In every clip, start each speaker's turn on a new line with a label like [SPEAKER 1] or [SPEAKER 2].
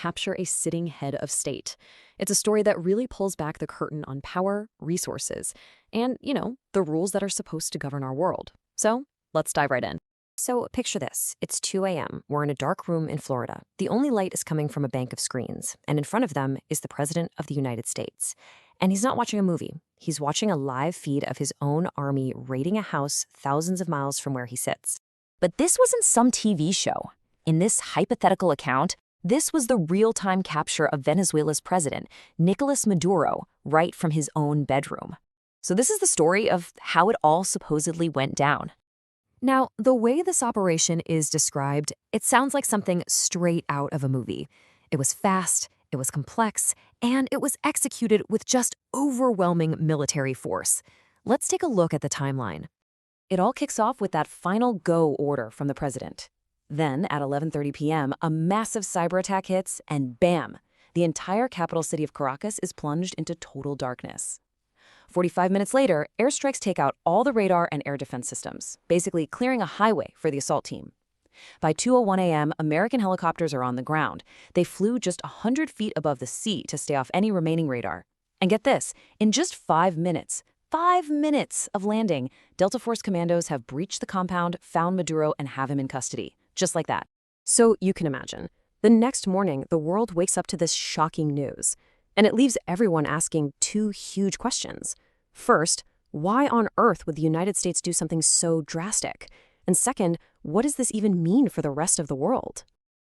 [SPEAKER 1] capture a sitting head of state. It's a story that really pulls back the curtain on power, resources, and, the rules that are supposed to govern our world. So, let's dive right in. So picture this. It's 2 a.m. We're in a dark room in Florida. The only light is coming from a bank of screens, and in front of them is the President of the United States. And he's not watching a movie. He's watching a live feed of his own army raiding a house thousands of miles from where he sits. But this wasn't some TV show. In this hypothetical account, this was the real-time capture of Venezuela's president, Nicolás Maduro, right from his own bedroom. So this is the story of how it all supposedly went down. Now, the way this operation is described, it sounds like something straight out of a movie. It was fast, it was complex, and it was executed with just overwhelming military force. Let's take a look at the timeline. It all kicks off with that final go order from the president. Then, at 11:30 p.m., a massive cyber attack hits, and bam! The entire capital city of Caracas is plunged into total darkness. 45 minutes later, airstrikes take out all the radar and air defense systems, basically clearing a highway for the assault team. By 2:01 a.m., American helicopters are on the ground. They flew just 100 feet above the sea to stay off any remaining radar. And get this, in just 5 minutes of landing, Delta Force commandos have breached the compound, found Maduro, and have him in custody. Just like that. So you can imagine, the next morning, the world wakes up to this shocking news. And it leaves everyone asking two huge questions. First, why on earth would the United States do something so drastic? And second, what does this even mean for the rest of the world?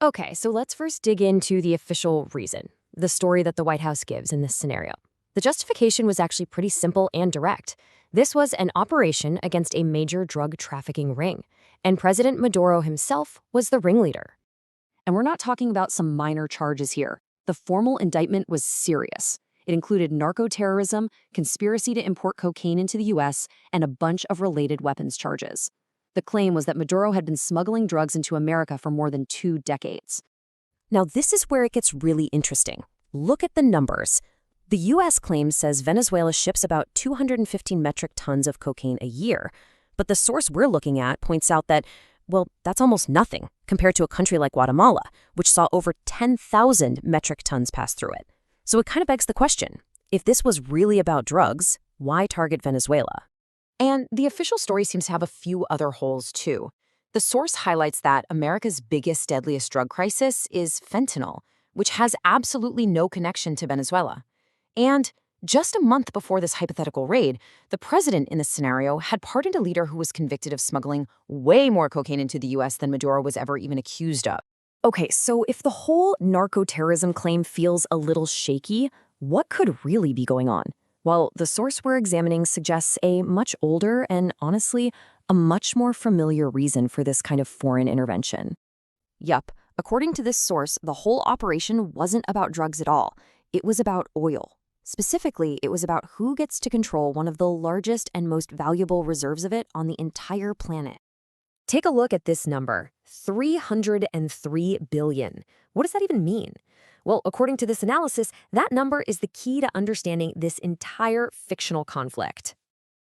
[SPEAKER 1] Okay, so let's first dig into the official reason, the story that the White House gives in this scenario. The justification was actually pretty simple and direct. This was an operation against a major drug trafficking ring, and President Maduro himself was the ringleader. And we're not talking about some minor charges here. The formal indictment was serious. It included narco-terrorism, conspiracy to import cocaine into the U.S., and a bunch of related weapons charges. The claim was that Maduro had been smuggling drugs into America for more than 2 decades. Now, this is where it gets really interesting. Look at the numbers. The U.S. claim says Venezuela ships about 215 metric tons of cocaine a year, but the source we're looking at points out that, well, that's almost nothing compared to a country like Guatemala, which saw over 10,000 metric tons pass through it. So it kind of begs the question, if this was really about drugs, why target Venezuela? And the official story seems to have a few other holes, too. The source highlights that America's biggest, deadliest drug crisis is fentanyl, which has absolutely no connection to Venezuela. And just a month before this hypothetical raid, the president in this scenario had pardoned a leader who was convicted of smuggling way more cocaine into the U.S. than Maduro was ever even accused of. Okay, so if the whole narco-terrorism claim feels a little shaky, what could really be going on? Well, the source we're examining suggests a much older and, honestly, a much more familiar reason for this kind of foreign intervention. Yup, according to this source, the whole operation wasn't about drugs at all. It was about oil. Specifically, it was about who gets to control one of the largest and most valuable reserves of it on the entire planet. Take a look at this number, 303 billion. What does that even mean? Well, according to this analysis, that number is the key to understanding this entire fictional conflict.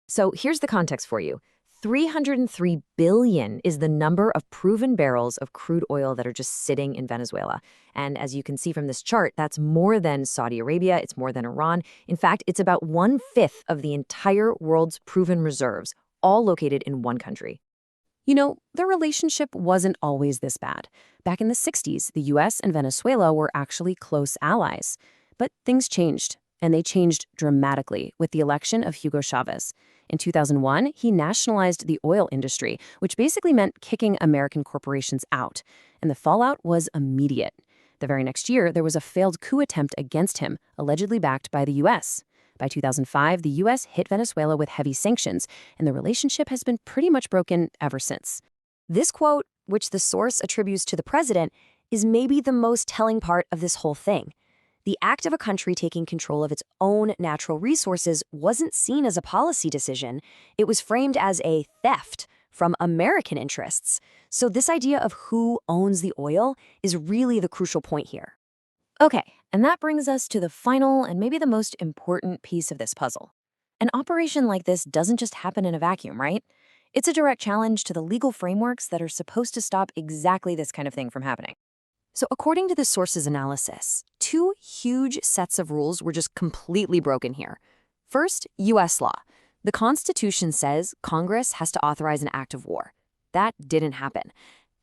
[SPEAKER 1] So here's the context for you. 303 billion is the number of proven barrels of crude oil that are just sitting in Venezuela. And as you can see from this chart, that's more than Saudi Arabia, it's more than Iran. In fact, it's about 1/5 of the entire world's proven reserves, all located in one country. You know, the relationship wasn't always this bad. Back in the 60s, the US and Venezuela were actually close allies. But things changed, and they changed dramatically with the election of Hugo Chavez. In 2001, he nationalized the oil industry, which basically meant kicking American corporations out. And the fallout was immediate. The very next year, there was a failed coup attempt against him, allegedly backed by the US. By 2005, the U.S. hit Venezuela with heavy sanctions, and the relationship has been pretty much broken ever since. This quote, which the source attributes to the president, is maybe the most telling part of this whole thing. The act of a country taking control of its own natural resources wasn't seen as a policy decision. It was framed as a theft from American interests. So this idea of who owns the oil is really the crucial point here. Okay, and that brings us to the final and maybe the most important piece of this puzzle. An operation like this doesn't just happen in a vacuum, right? It's a direct challenge to the legal frameworks that are supposed to stop exactly this kind of thing from happening. So according to the source's analysis, two huge sets of rules were just completely broken here. First, U.S. law. The Constitution says Congress has to authorize an act of war. That didn't happen.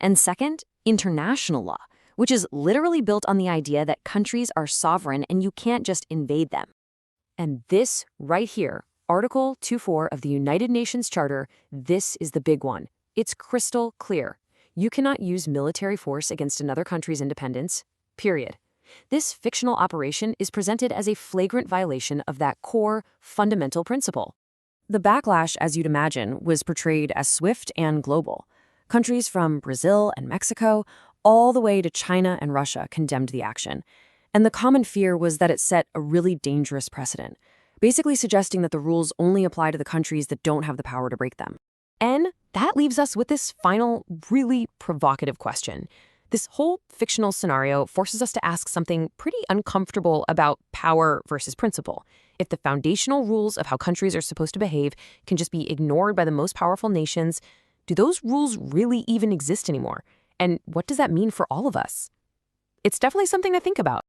[SPEAKER 1] And second, international law, which is literally built on the idea that countries are sovereign and you can't just invade them. And this right here, Article 2.4 of the United Nations Charter, this is the big one. It's crystal clear. You cannot use military force against another country's independence, period. This fictional operation is presented as a flagrant violation of that core, fundamental principle. The backlash, as you'd imagine, was portrayed as swift and global. Countries from Brazil and Mexico, all the way to China and Russia, condemned the action. And the common fear was that it set a really dangerous precedent, basically suggesting that the rules only apply to the countries that don't have the power to break them. And that leaves us with this final, really provocative question. This whole fictional scenario forces us to ask something pretty uncomfortable about power versus principle. If the foundational rules of how countries are supposed to behave can just be ignored by the most powerful nations, do those rules really even exist anymore? And what does that mean for all of us? It's definitely something to think about.